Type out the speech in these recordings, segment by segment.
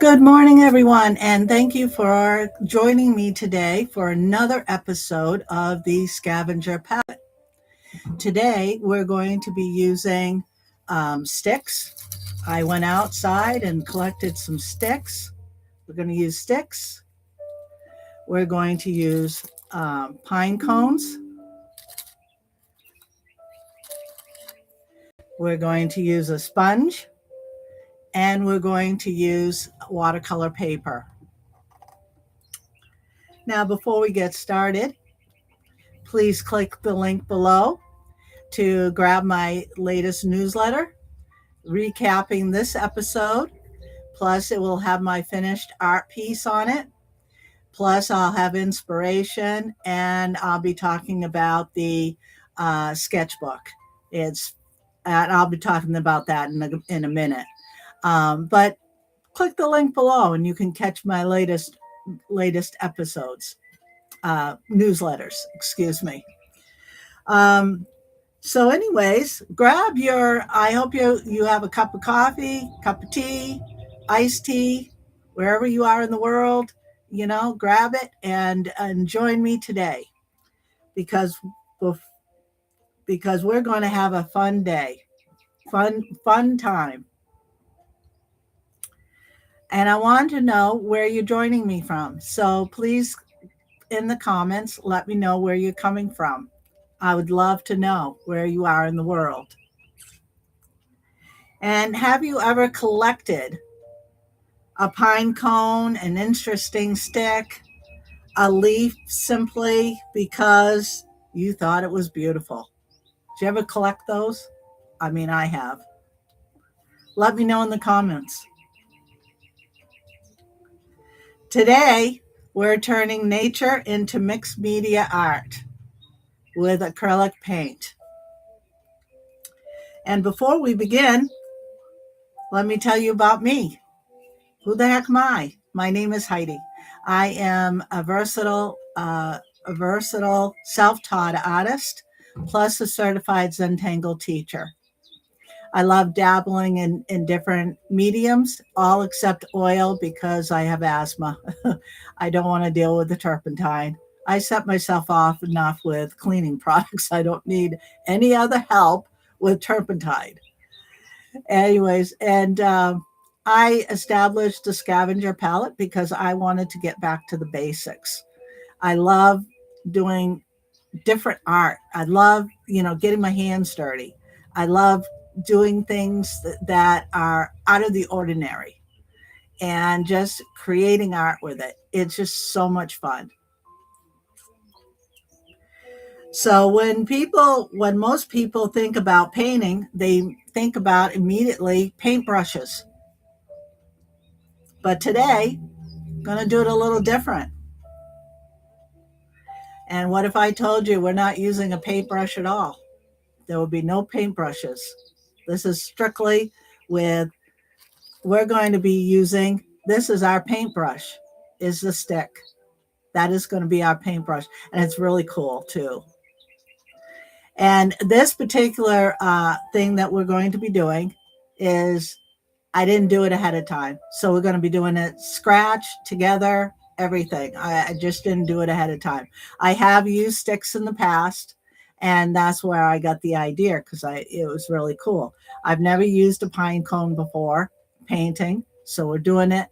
Good morning, everyone, and thank you for joining me today for another episode of the Scavenger Palette. Today, we're going to be using sticks. I went outside and collected some sticks. We're going to use sticks. We're going to use pine cones. We're going to use a sponge, and we're going to use watercolor paper. Now, before we get started, please click the link below to grab my latest newsletter recapping this episode. Plus, it will have my finished art piece on it. Plus, I'll have inspiration, and I'll be talking about the sketchbook. And I'll be talking about that in a minute. But click the link below, and you can catch my latest episodes, newsletters. Excuse me. So anyways, I hope you have a cup of coffee, cup of tea, iced tea, wherever you are in the world, grab it and join me today because we're going to have a fun day, fun time. And I want to know where you're joining me from. So please, in the comments, let me know where you're coming from. I would love to know where you are in the world. And have you ever collected a pine cone, an interesting stick, a leaf simply because you thought it was beautiful? Did you ever collect those? I mean, I have. Let me know in the comments. Today, we're turning nature into mixed media art with acrylic paint. And before we begin, let me tell you about me. Who the heck am I? My name is Heidi. I am a versatile self-taught artist, plus a certified Zentangle teacher. I love dabbling in different mediums, all except oil because I have asthma. I don't want to deal with the turpentine. I set myself off enough with cleaning products. I don't need any other help with turpentine. Anyways, and I established the Scavenger Palette because I wanted to get back to the basics. I love doing different art. I love, getting my hands dirty. I love doing things that are out of the ordinary and just creating art with it. It's just so much fun. So when most people think about painting, they think about immediately paintbrushes. But today, I'm going to do it a little different. And what if I told you we're not using a paintbrush at all? There will be no paintbrushes. This is strictly we're going to be using, this is our paintbrush, is the stick. That is going to be our paintbrush. And it's really cool too. And this particular thing that we're going to be doing is, I didn't do it ahead of time. So we're going to be doing it scratch, together, everything. I just didn't do it ahead of time. I have used sticks in the past, and that's where I got the idea because it was really cool. I've never used a pine cone before painting, so we're doing it.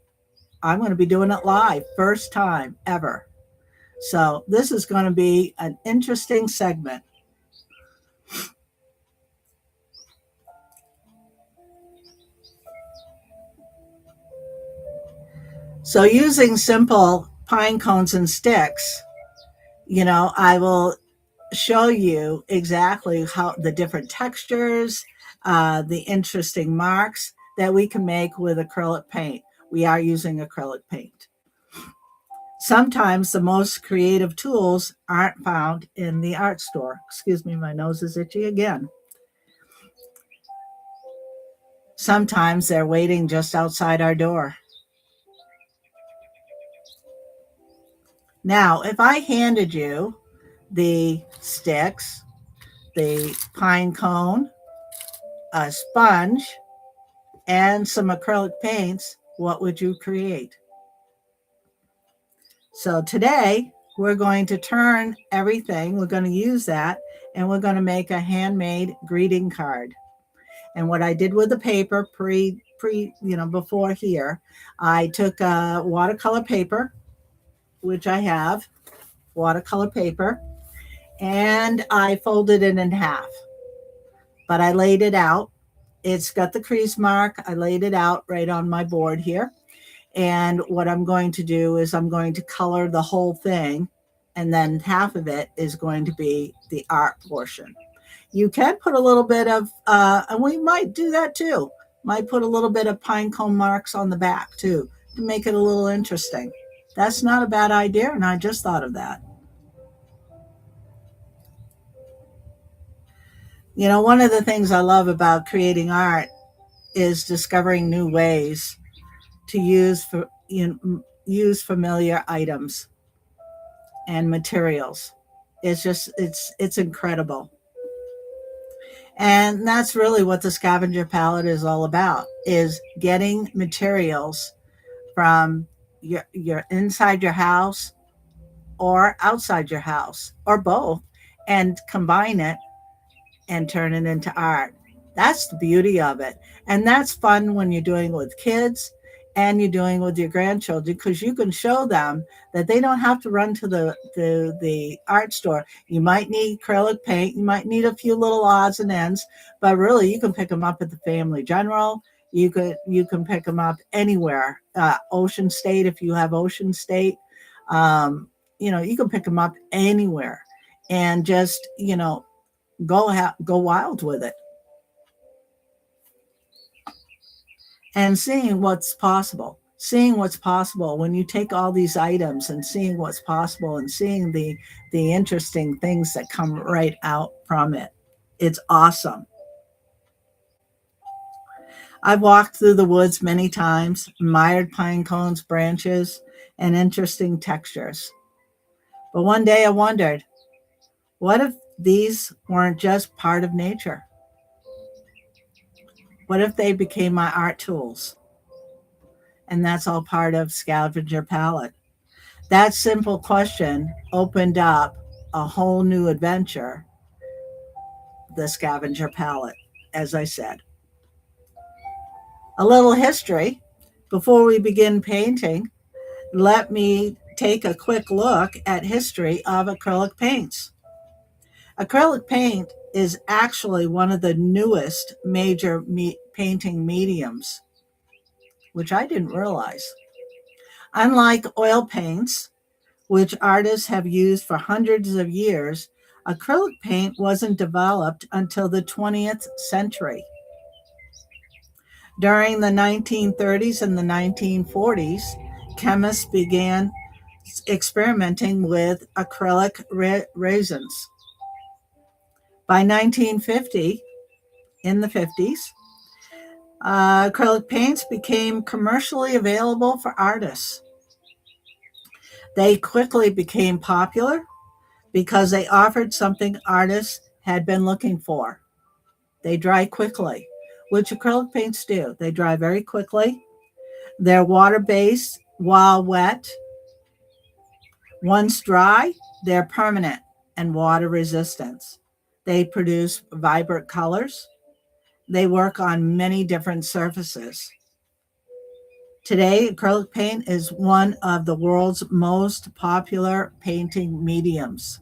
I'm going to be doing it live, first time ever. So this is going to be an interesting segment. So using simple pine cones and sticks, I will show you exactly how the different textures, the interesting marks that we can make with acrylic paint. We are using acrylic paint. Sometimes the most creative tools aren't found in the art store. Excuse me, my nose is itchy again. Sometimes they're waiting just outside our door. Now, if I handed you the sticks, the pine cone, a sponge, and some acrylic paints, what would you create? So today we're going to turn everything, we're going to use that, and we're going to make a handmade greeting card. And what I did with the paper before here, I took watercolor paper, which I have, watercolor paper, and I folded it in half. But I laid it out. It's got the crease mark. I laid it out right on my board here. And what I'm going to do is I'm going to color the whole thing. And then half of it is going to be the art portion. You can put a little bit of, and we might do that too. Might put a little bit of pinecone marks on the back too to make it a little interesting. That's not a bad idea, and I just thought of that. You know, one of the things I love about creating art is discovering new ways to use familiar items and materials. It's incredible. And that's really what the Scavenger Palette is all about, is getting materials from your inside your house or outside your house or both, and combine it and turn it into art. That's the beauty of it. And that's fun when you're doing it with kids and you're doing it with your grandchildren, because you can show them that they don't have to run to the art store. You might need acrylic paint, you might need a few little odds and ends, but really you can pick them up at the Family General. You can pick them up anywhere. Ocean State, if you have Ocean State, you can pick them up anywhere, and just go wild with it. And seeing what's possible when you take all these items and seeing what's possible and seeing the interesting things that come right out from it. It's awesome. I've walked through the woods many times, admired pine cones, branches, and interesting textures. But one day I wondered, what if these weren't just part of nature? What if they became my art tools? And that's all part of Scavenger Palette. That simple question opened up a whole new adventure, the Scavenger Palette, as I said. A little history. Before we begin painting, let me take a quick look at history of acrylic paints. Acrylic paint is actually one of the newest major painting mediums, which I didn't realize. Unlike oil paints, which artists have used for hundreds of years, acrylic paint wasn't developed until the 20th century. During the 1930s and the 1940s, chemists began experimenting with acrylic resins. By 1950, in the 50s, acrylic paints became commercially available for artists. They quickly became popular because they offered something artists had been looking for. They dry quickly, which acrylic paints do. They dry very quickly. They're water-based while wet. Once dry, they're permanent and water resistant. They produce vibrant colors. They work on many different surfaces. Today, acrylic paint is one of the world's most popular painting mediums,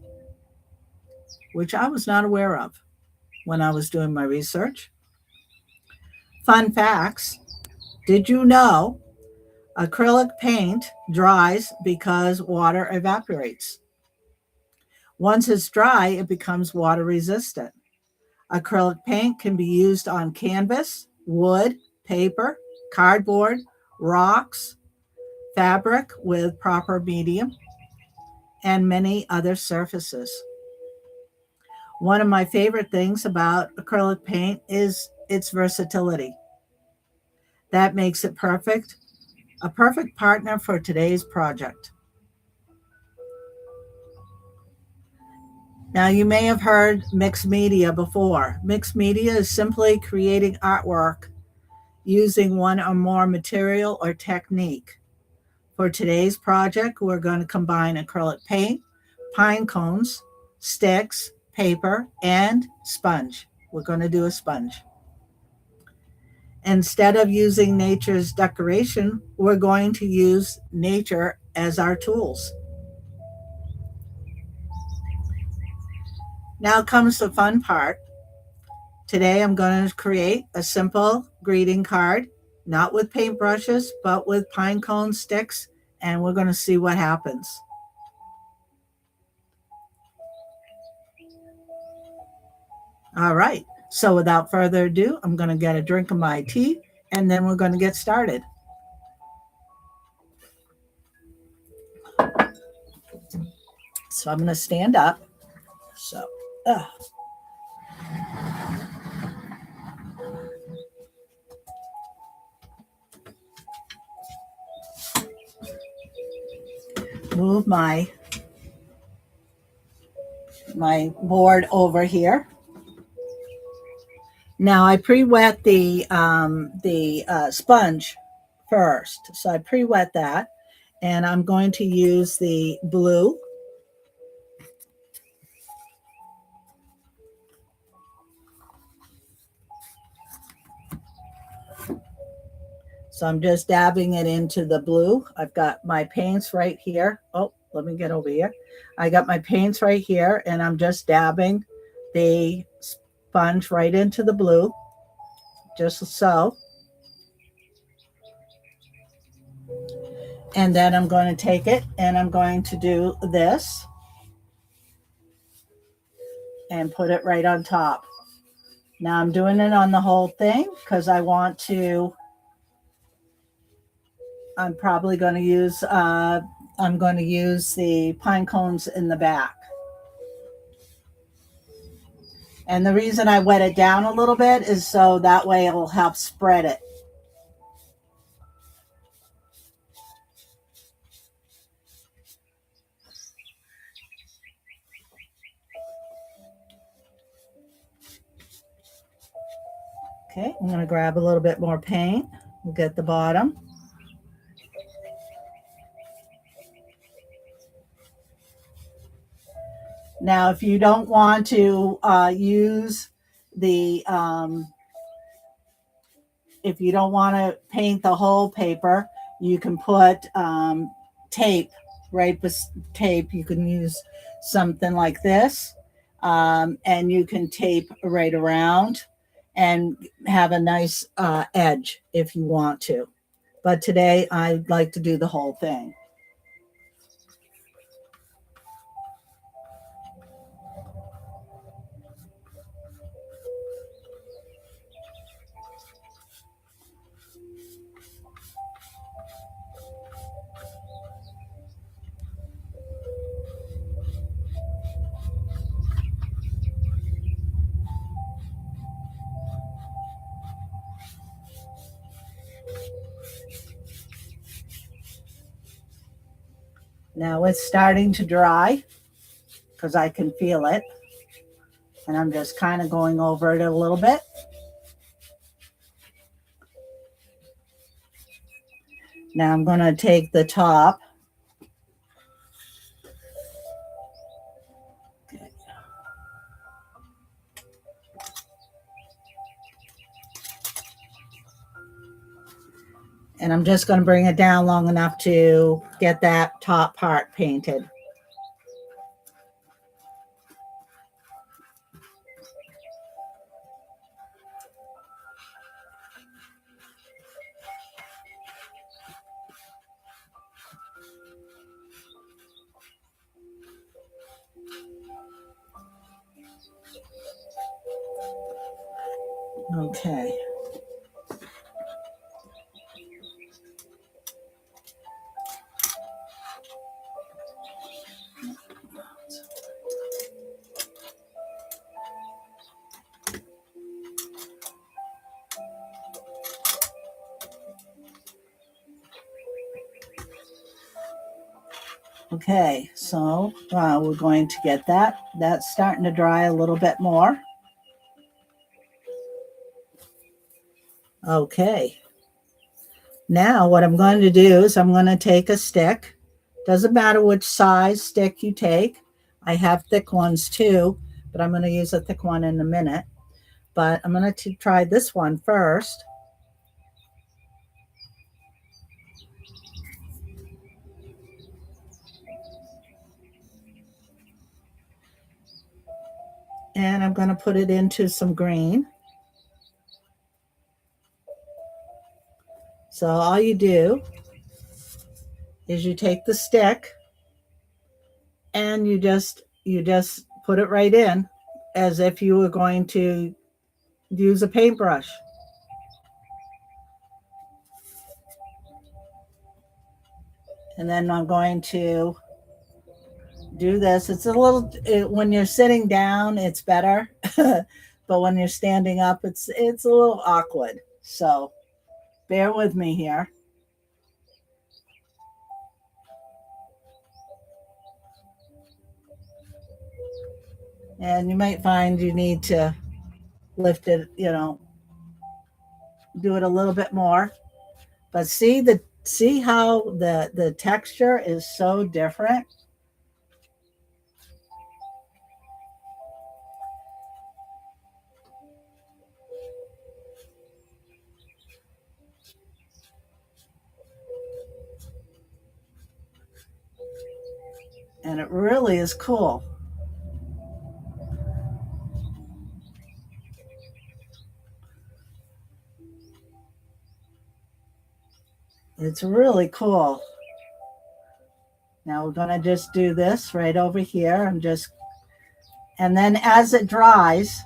which I was not aware of when I was doing my research. Fun facts. Did you know acrylic paint dries because water evaporates? Once it's dry, it becomes water resistant. Acrylic paint can be used on canvas, wood, paper, cardboard, rocks, fabric with proper medium, and many other surfaces. One of my favorite things about acrylic paint is its versatility. That makes it a perfect partner for today's project. Now, you may have heard mixed media before. Mixed media is simply creating artwork using one or more material or technique. For today's project, we're going to combine acrylic paint, pine cones, sticks, paper, and sponge. We're going to do a sponge. Instead of using nature's decoration, we're going to use nature as our tools. Now comes the fun part. Today I'm going to create a simple greeting card, not with paintbrushes, but with pine cone sticks, and we're going to see what happens. All right, so without further ado, I'm going to get a drink of my tea, and then we're going to get started. So I'm going to stand up. So, move my board over here. Now I pre-wet the sponge first. So I pre-wet that, and I'm going to use the blue. So I'm just dabbing it into the blue. I've got my paints right here. Oh, let me get over here. I got my paints right here, and I'm just dabbing the sponge right into the blue, just so. And then I'm going to take it and I'm going to do this and put it right on top. Now I'm doing it on the whole thing because I want to, I'm probably going to use, I'm going to use the pine cones in the back. And the reason I wet it down a little bit is so that way it will help spread it. Okay, I'm going to grab a little bit more paint. We'll get the bottom. Now, if you don't want to use the, if you don't want to paint the whole paper, you can put tape, right? Tape, you can use something like this, and you can tape right around and have a nice edge if you want to. But today I'd like to do the whole thing. Now it's starting to dry because I can feel it. And I'm just kind of going over it a little bit. Now I'm going to take the top. Okay. And I'm just going to bring it down long enough to get that top part painted. Okay. Okay, so we're going to get that. That's starting to dry a little bit more. Okay. Now what I'm going to do is I'm going to take a stick. Doesn't matter which size stick you take. I have thick ones too, but I'm going to use a thick one in a minute. But I'm going to try this one first. And I'm going to put it into some green. So all you do is you take the stick and you just put it right in as if you were going to use a paintbrush. And then I'm going to do this. It's a little when you're sitting down, it's better, but when you're standing up, it's a little awkward. So bear with me here. And you might find you need to lift it, do it a little bit more. But see how the texture is so different. And it really is cool. It's really cool. Now we're going to just do this right over here. And then as it dries,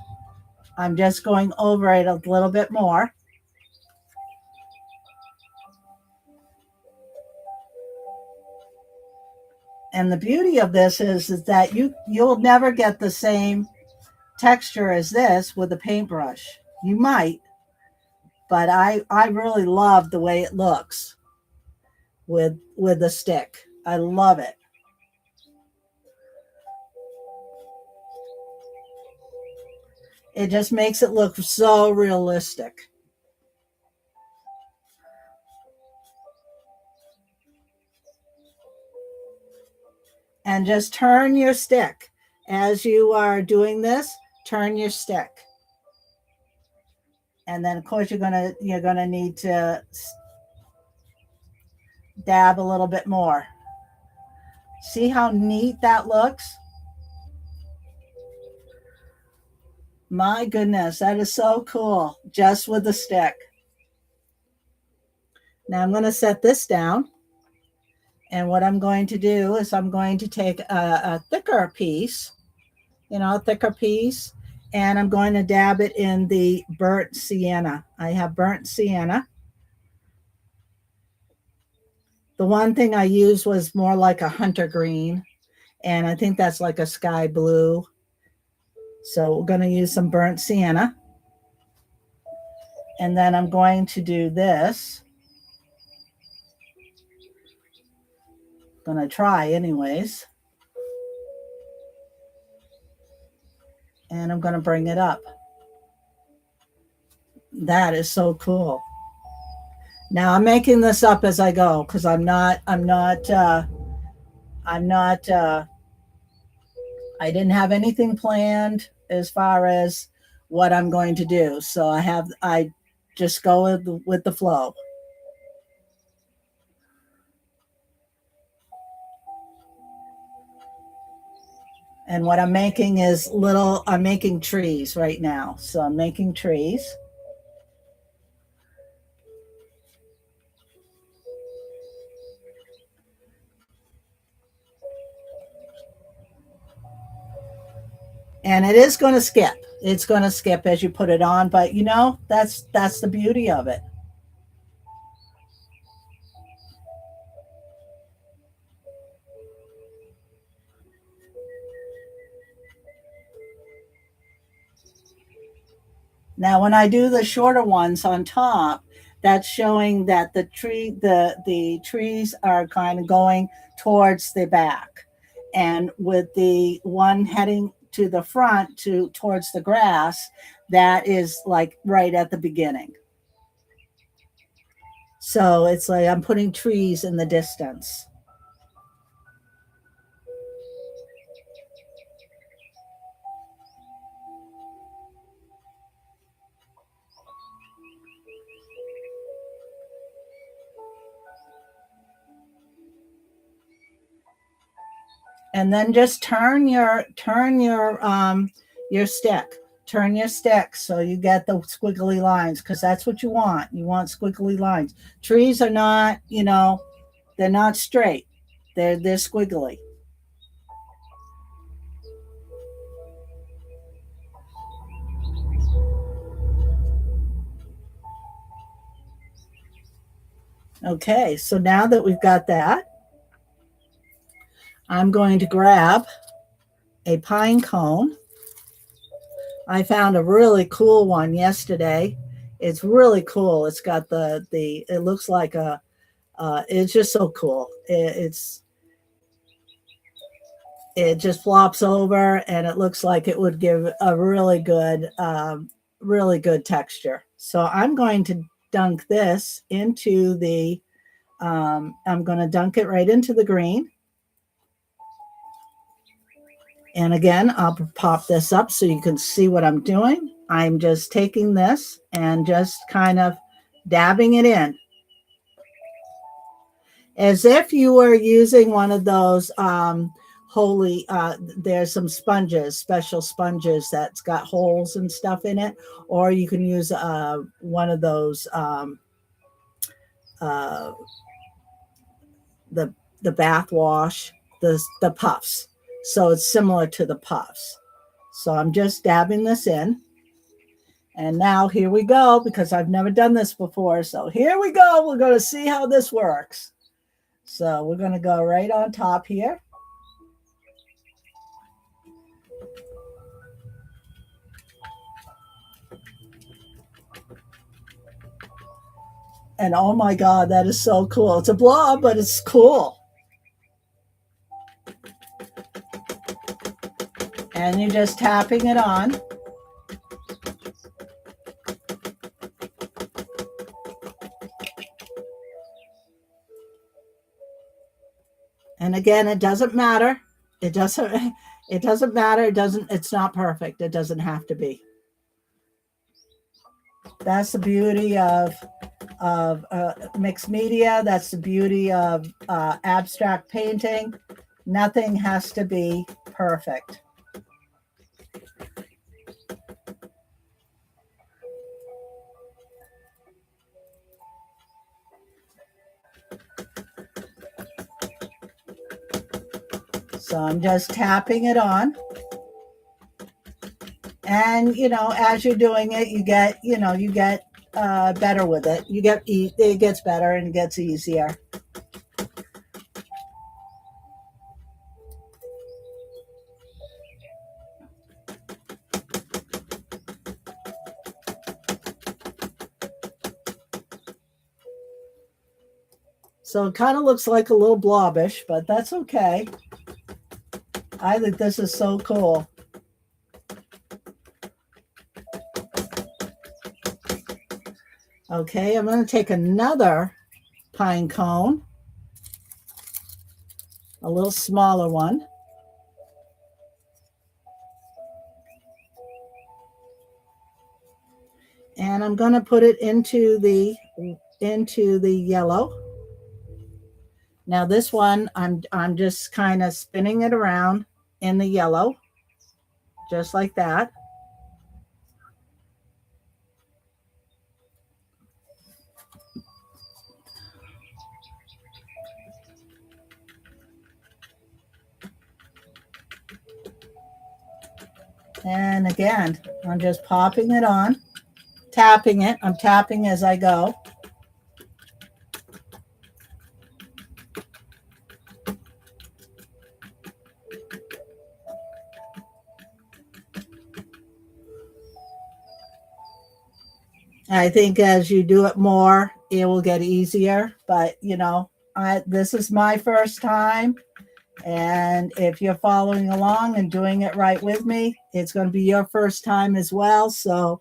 I'm just going over it a little bit more. And the beauty of this is that you'll never get the same texture as this with a paintbrush. You might, but I really love the way it looks with the stick. I love it. It just makes it look so realistic. And just turn your stick as you are doing this. Turn your stick, and then of course you're gonna need to dab a little bit more. See how neat that looks? My goodness, that is so cool, just with the stick. Now I'm going to set this down. And what I'm going to do is I'm going to take a thicker piece, a thicker piece, and I'm going to dab it in the burnt sienna. I have burnt sienna. The one thing I used was more like a hunter green, and I think that's like a sky blue. So we're going to use some burnt sienna. And then I'm going to do this. I'm going to try anyways. And I'm going to bring it up. That is so cool. Now I'm making this up as I go because I didn't have anything planned as far as what I'm going to do. So I just go with the flow. And what I'm making is I'm making trees right now. So I'm making trees. And it is going to skip. It's going to skip as you put it on, but that's the beauty of it. Now, when I do the shorter ones on top, that's showing that the trees are kind of going towards the back, and with the one heading to the front towards the grass, that is like right at the beginning. So it's like I'm putting trees in the distance. And then just your stick. Turn your stick so you get the squiggly lines, because that's what you want. You want squiggly lines. Trees are not, they're not straight. They're squiggly. Okay, so now that we've got that, I'm going to grab a pine cone. I found a really cool one yesterday. It's really cool. It's got it looks like it's just so cool. It just flops over and it looks like it would give a really good texture. So I'm going to dunk this into I'm going to dunk it right into the green. And again, I'll pop this up so you can see what I'm doing. I'm just taking this and just kind of dabbing it in, as if you were using one of those there's some sponges, special sponges that's got holes and stuff in it, or you can use one of those uh, the bath wash, the puffs. So it's similar to the puffs. So I'm just dabbing this in. And now here we go, because I've never done this before. So here we go. We're going to see how this works. So we're going to go right on top here. And oh my God, that is so cool. It's a blob, but it's cool. And you're just tapping it on. And again, it doesn't matter. It doesn't matter. It's not perfect. It doesn't have to be. That's the beauty of mixed media. That's the beauty of abstract painting. Nothing has to be perfect. So I'm just tapping it on. And, as you're doing it, you get better with it. It gets better and it gets easier. So it kind of looks like a little blobbish, but that's okay. I think this is so cool. Okay, I'm going to take another pine cone, a little smaller one. And I'm going to put it into the yellow. Now this one, I'm just kind of spinning it around in the yellow, just like that. And again, I'm just popping it on, tapping it. I'm tapping as I go. I think as you do it more, it will get easier. But, this is my first time. And if you're following along and doing it right with me, it's going to be your first time as well. So,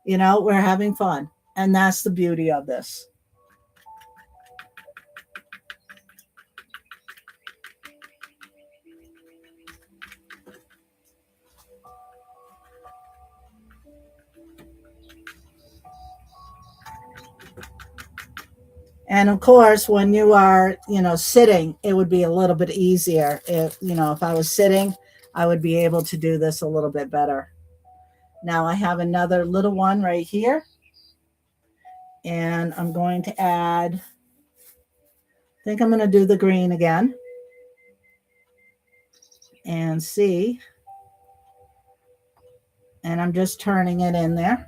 we're having fun. And that's the beauty of this. And of course, when you are, sitting, it would be a little bit easier. If I was sitting, I would be able to do this a little bit better. Now I have another little one right here. And I'm going to add, I think I'm going to do the green again. And see. And I'm just turning it in there.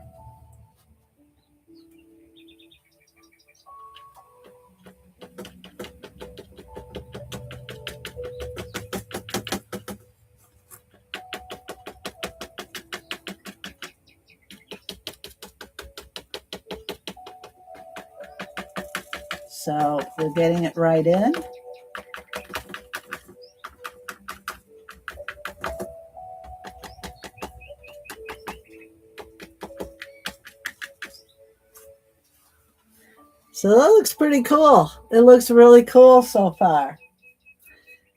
So we're getting it right in. So that looks pretty cool. It looks really cool so far.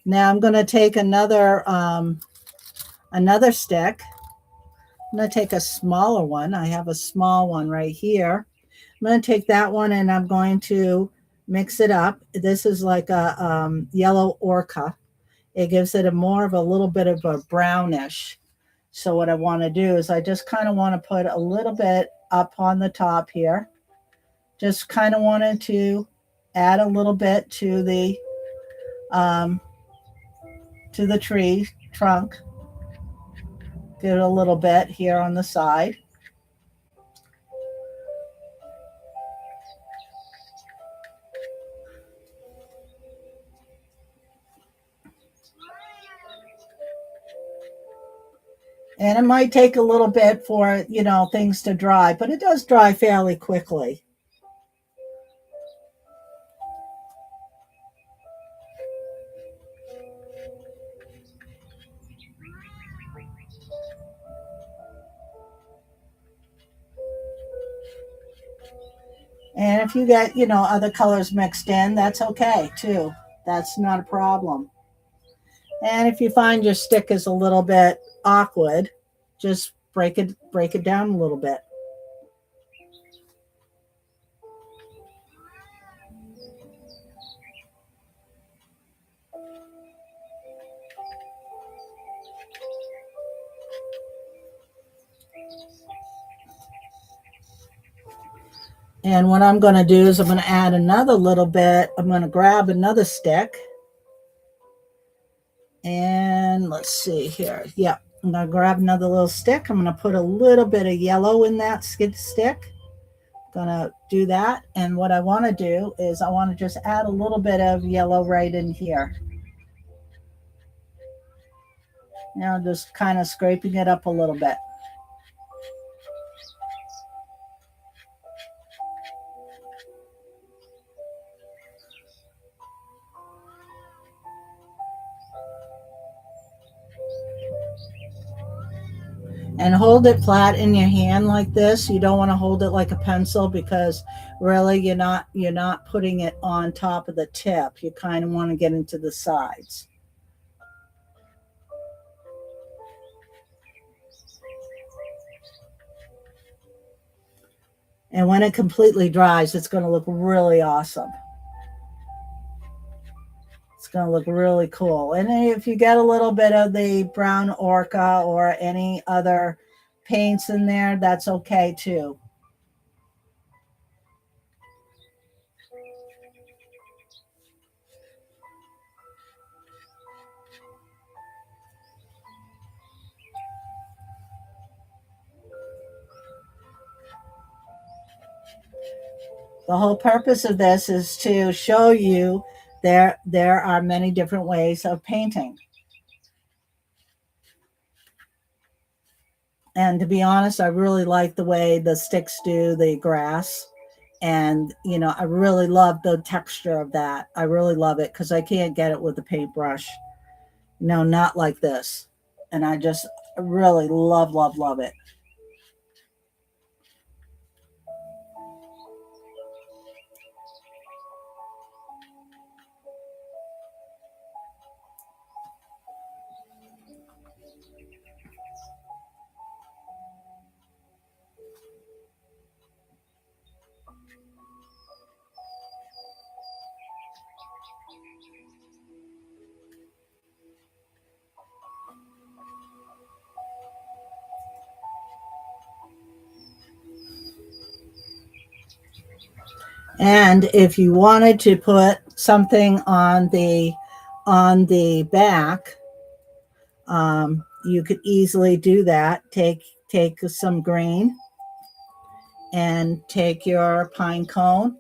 Now I'm going to take another stick. I'm going to take a smaller one. I have a small one right here. I'm going to take that one and I'm going to mix it up. This is like a yellow orca. It gives it more of a little bit of a brownish. So what I want to do is I just kind of want to put a little bit up on the top here. Just kind of wanted to add a little bit to the tree trunk. Get a little bit here on the side. And it might take a little bit for, things to dry, but it does dry fairly quickly. And if you get, other colors mixed in, that's okay too. That's not a problem. And if you find your stick is a little bit awkward, just break it down a little bit. And what I'm going to do is I'm going to add another little bit. I'm going to grab another stick. And let's see here. Yep. I'm going to grab another little stick. I'm going to put a little bit of yellow in that stick. Going to do that. And what I want to do is I want to just add a little bit of yellow right in here. Just kind of scraping it up a little bit. And hold it flat in your hand like this. You don't want to hold it like a pencil because really you're not putting it on top of the tip. You kind of want to get into the sides. And when it completely dries, it's going to look really awesome. It's going to look really cool. And if you get a little bit of the brown orca or any other paints in there, that's okay too. The whole purpose of this is to show you there are many different ways of painting. And to be honest, I really like the way the sticks do the grass. And, I really love the texture of that. I really love it because I can't get it with a paintbrush. Not like this. And I just really love, love, love it. And if you wanted to put something on the back, you could easily do that. Take some green and take your pine cone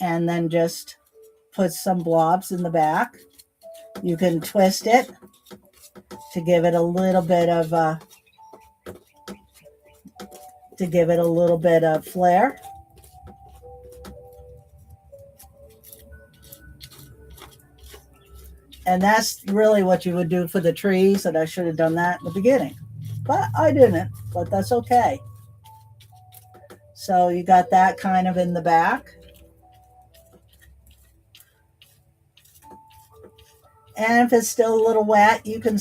and then just put some blobs in the back. You can twist it to give it a little bit of flair. And that's really what you would do for the trees, and I should have done that in the beginning. But I didn't, but that's okay. So you got that kind of in the back. And if it's still a little wet, you can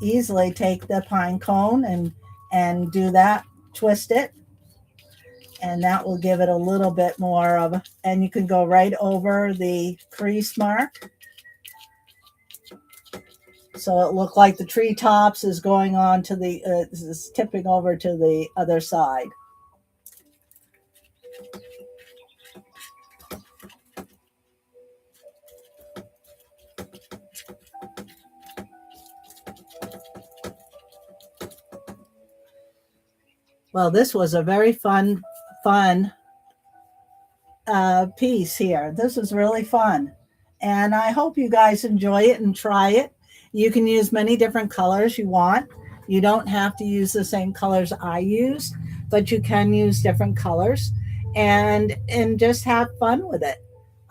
easily take the pine cone and do that, twist it, and that will give it a little bit more of, and you can go right over the crease mark. So it looked like the tree tops is going on to the, is tipping over to the other side. Well, this was a very fun piece here. This is really fun. And I hope you guys enjoy it and try it. You can use many different colors you want. You don't have to use the same colors I used, but you can use different colors and just have fun with it.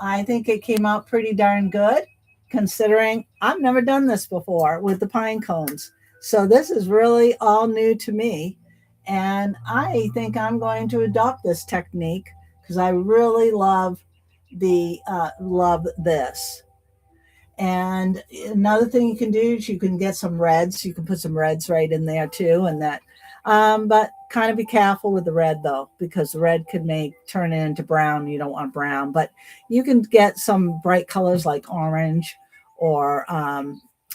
I think it came out pretty darn good considering I've never done this before with the pine cones. So this is really all new to me. And I think I'm going to adopt this technique because I really love this. And another thing you can do is you can get some reds. You can put some reds right in there too, and that. But kind of be careful with the red though, because the red could turn it into brown. You don't want brown, but you can get some bright colors like orange or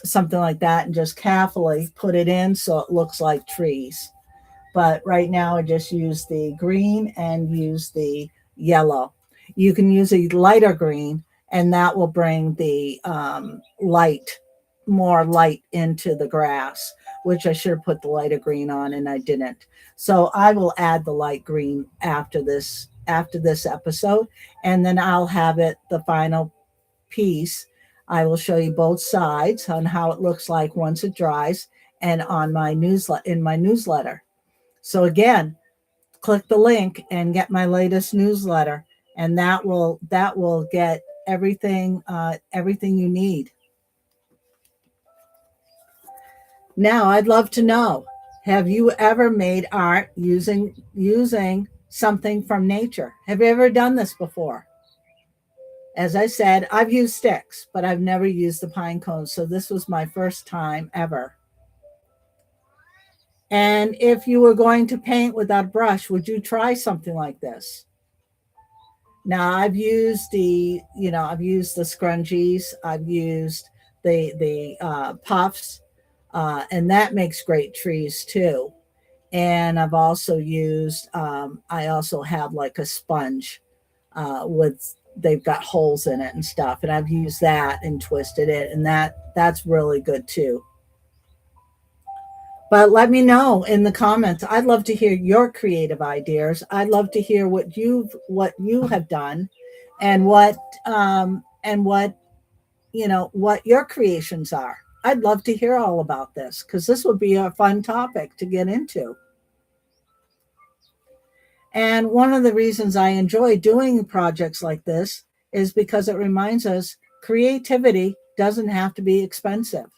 something like that, and just carefully put it in so it looks like trees. But right now I just use the green and use the yellow. You can use a lighter green, and that will bring the more light into the grass, which I should have put the lighter green on and I didn't. So I will add the light green after this episode, and then I'll have it the final piece. I will show you both sides on how it looks like once it dries and on my newsletter. So again, click the link and get my latest newsletter, and that will get everything you need. Now, I'd love to know, have you ever made art using something from nature? Have you ever done this before? As I said, I've used sticks, but I've never used the pine cones, so this was my first time ever. And if you were going to paint without a brush, would you try something like this? Now I've used the scrunchies, I've used the puffs, and that makes great trees too. And I've also used, I also have like a sponge with they've got holes in it and stuff, and I've used that and twisted it, and that's really good too. But let me know in the comments. I'd love to hear your creative ideas. I'd love to hear what you have done, and what what your creations are. I'd love to hear all about this because this would be a fun topic to get into. And one of the reasons I enjoy doing projects like this is because it reminds us creativity doesn't have to be expensive.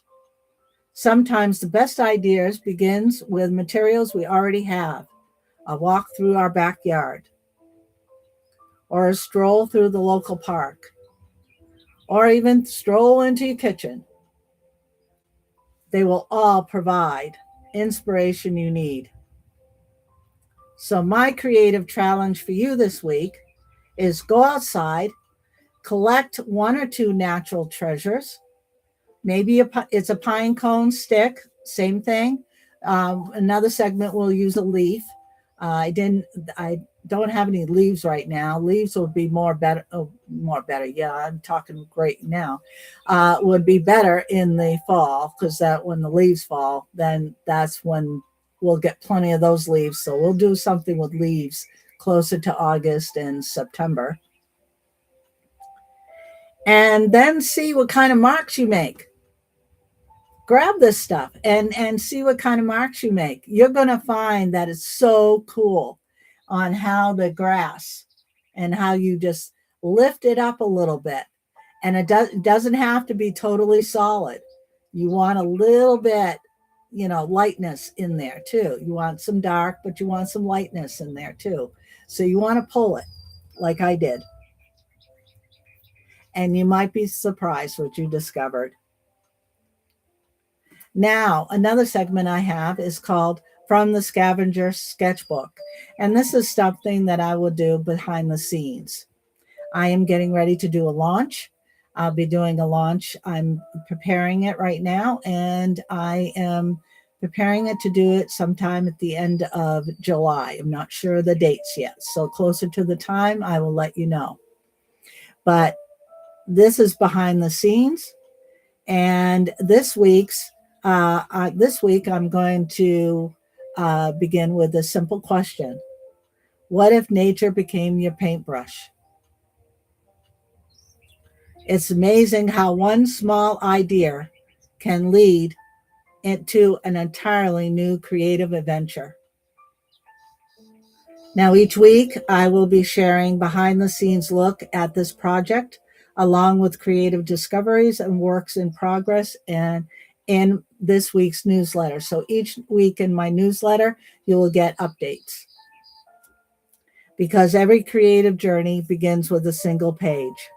Sometimes the best ideas begins with materials we already have. A walk through our backyard, or a stroll through the local park, or even stroll into your kitchen. They will all provide inspiration you need. So my creative challenge for you this week is go outside, collect one or two natural treasures. Maybe it's a pine cone stick, same thing. Another segment will use a leaf. I don't have any leaves right now. Leaves would be more better. Oh, more better. Yeah, I'm talking great now. Would be better in the fall, because that when the leaves fall, then that's when we'll get plenty of those leaves. So we'll do something with leaves closer to August and September, and then see what kind of marks you make. Grab this stuff and see what kind of marks you make. You're going to find that it's so cool on how the grass and how you just lift it up a little bit. And doesn't have to be totally solid. You want a little bit, lightness in there too. You want some dark, but you want some lightness in there too. So you want to pull it like I did. And you might be surprised what you discovered. Now, another segment I have is called From the Scavenger Sketchbook. And this is something that I will do behind the scenes. I am getting ready to do a launch. I'll be doing a launch. I'm preparing it right now, and I am preparing it to do it sometime at the end of July. I'm not sure of the dates yet. So closer to the time, I will let you know. But this is behind the scenes. And this week, I'm going to begin with a simple question. What if nature became your paintbrush? It's amazing how one small idea can lead into an entirely new creative adventure. Now, each week, I will be sharing behind the scenes look at this project, along with creative discoveries and works in progress, and in this week's newsletter. So each week in my newsletter, you will get updates, because every creative journey begins with a single page.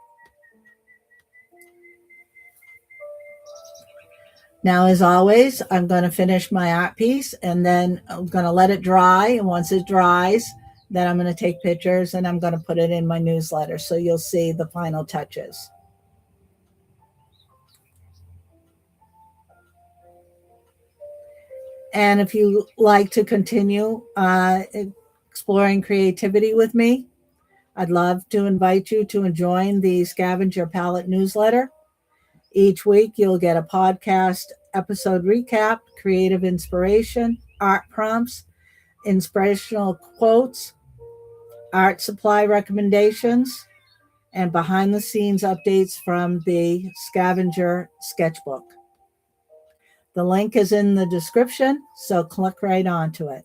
Now, as always, I'm going to finish my art piece, and then I'm going to let it dry. And once it dries, then I'm going to take pictures and I'm going to put it in my newsletter. So you'll see the final touches. And if you like to continue exploring creativity with me, I'd love to invite you to join the Scavenger Palette newsletter. Each week, you'll get a podcast episode recap, creative inspiration, art prompts, inspirational quotes, art supply recommendations, and behind the scenes updates from the Scavenger Sketchbook. The link is in the description, so click right onto it.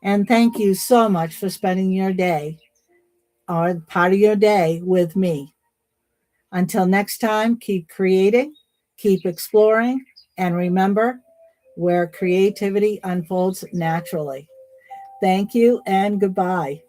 And thank you so much for spending your day, or part of your day, with me. Until next time, keep creating, keep exploring, and remember, where creativity unfolds naturally. Thank you and goodbye.